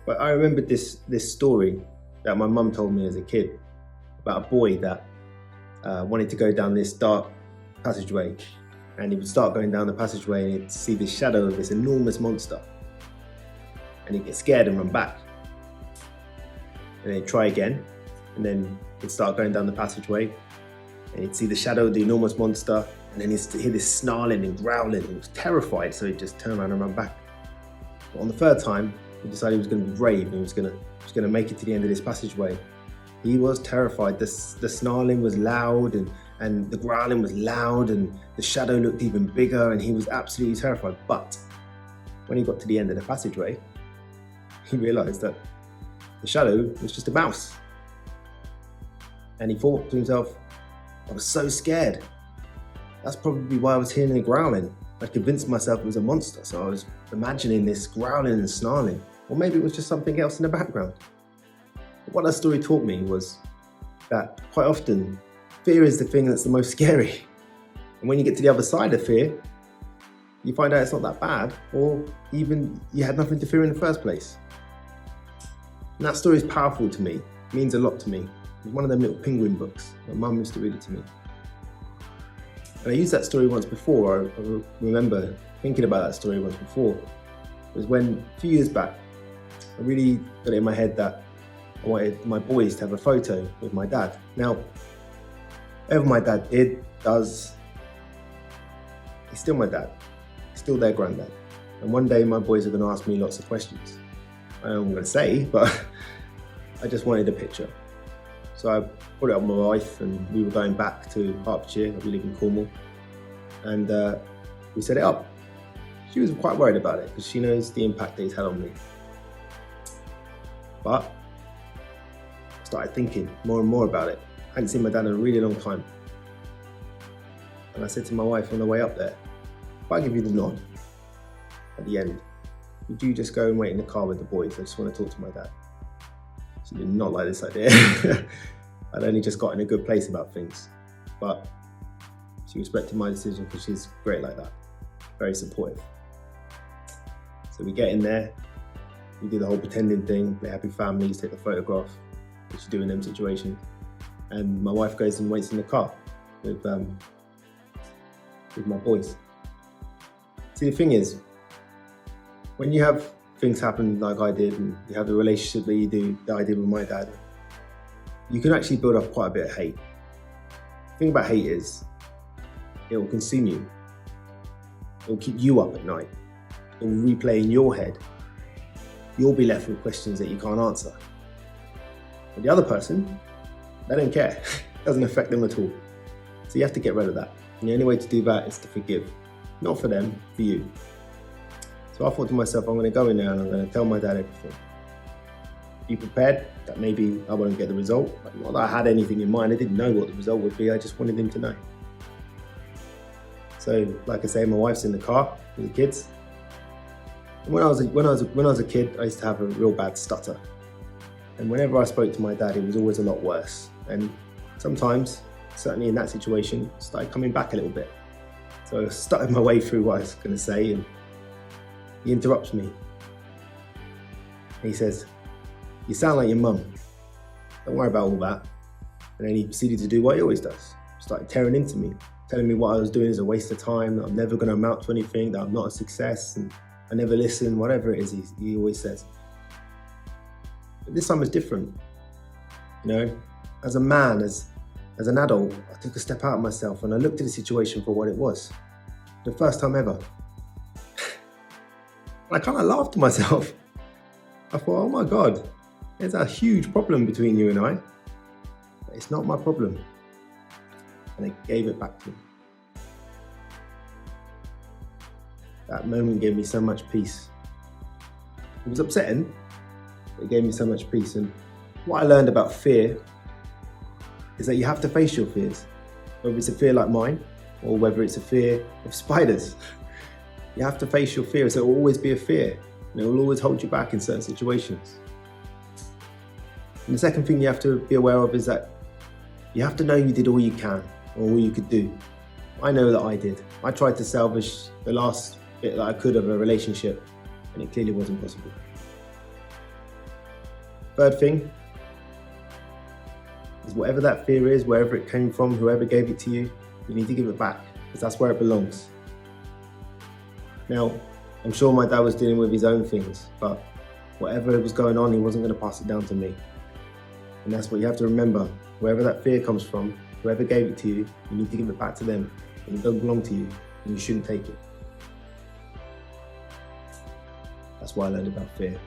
But I remembered this story that my mum told me as a kid about a boy that wanted to go down this dark passageway, and he would start going down the passageway and he'd see the shadow of this enormous monster, and he'd get scared and run back, and he'd try again, and then he'd start going down the passageway and he'd see the shadow of the enormous monster, and then he'd hear this snarling and growling. He was terrified, so he'd just turn around and run back. But on the third time, he decided he was going to be brave and he was going to make it to the end of this passageway. He was terrified. The snarling was loud and the growling was loud and the shadow looked even bigger, and he was absolutely terrified. But when he got to the end of the passageway, he realized that the shadow was just a mouse. And he thought to himself, I was so scared. That's probably why I was hearing the growling. I convinced myself it was a monster, so I was imagining this growling and snarling. Or maybe it was just something else in the background. But what that story taught me was that quite often, fear is the thing that's the most scary. And when you get to the other side of fear, you find out it's not that bad, or even you had nothing to fear in the first place. And that story is powerful to me. It means a lot to me. It's one of them little penguin books. My mum used to read it to me. And I used that story once before. I remember thinking about that story once before. It was when, a few years back, I really got it in my head that I wanted my boys to have a photo with my dad. Now, whatever my dad does, he's still my dad. He's still their granddad. And one day my boys are going to ask me lots of questions. I don't know what I'm going to say, but I just wanted a picture. So I put it on my wife, and we were going back to Hertfordshire. We live in Cornwall, and we set it up. She was quite worried about it because she knows the impact that it's had on me. But I started thinking more and more about it. I hadn't seen my dad in a really long time. And I said to my wife on the way up there, if I give you the nod at the end, would you just go and wait in the car with the boys? I just want to talk to my dad. She did not like this idea. I'd only just got in a good place about things. But she respected my decision because she's great like that. Very supportive. So we get in there, we do the whole pretending thing, play happy families, take the photograph, which you do in them situations. And my wife goes and waits in the car with my boys. See, the thing is, when you have things happen like I did, and you have the relationship that I did with my dad, you can actually build up quite a bit of hate. The thing about hate is, it will consume you. It will keep you up at night. It will replay in your head. You'll be left with questions that you can't answer. But the other person, they don't care. It doesn't affect them at all. So you have to get rid of that. And the only way to do that is to forgive. Not for them, for you. So I thought to myself, I'm going to go in there and I'm going to tell my dad everything. Be prepared that maybe I won't get the result. But not that I had anything in mind. I didn't know what the result would be. I just wanted him to know. So, like I say, my wife's in the car with the kids. And when I was a kid, I used to have a real bad stutter. And whenever I spoke to my dad, it was always a lot worse. And sometimes, certainly in that situation, it started coming back a little bit. So I started my way through what I was going to say, and he interrupts me. And he says, "You sound like your mum. Don't worry about all that." And then he proceeded to do what he always does. Started tearing into me, telling me what I was doing is a waste of time, that I'm never going to amount to anything, that I'm not a success, and I never listen, whatever it is he always says. But this time was different. You know, as a man, as an adult, I took a step out of myself and I looked at the situation for what it was. The first time ever. I kind of laughed to myself. I thought, oh my God, there's a huge problem between you and I. But it's not my problem. And I gave it back to him. That moment gave me so much peace. It was upsetting, but it gave me so much peace. And what I learned about fear is that you have to face your fears. Whether it's a fear like mine, or whether it's a fear of spiders. You have to face your fears. There will always be a fear. And it will always hold you back in certain situations. And the second thing you have to be aware of is that you have to know you did all you can, or all you could do. I know that I did. I tried to salvage the last bit that I could of a relationship, and it clearly wasn't possible. Third thing is whatever that fear is, wherever it came from, whoever gave it to you, you need to give it back, because that's where it belongs. Now, I'm sure my dad was dealing with his own things, but whatever was going on, he wasn't going to pass it down to me. And that's what you have to remember. Wherever that fear comes from, whoever gave it to you, you need to give it back to them. It doesn't belong to you, and you shouldn't take it. That's what I learned about fear.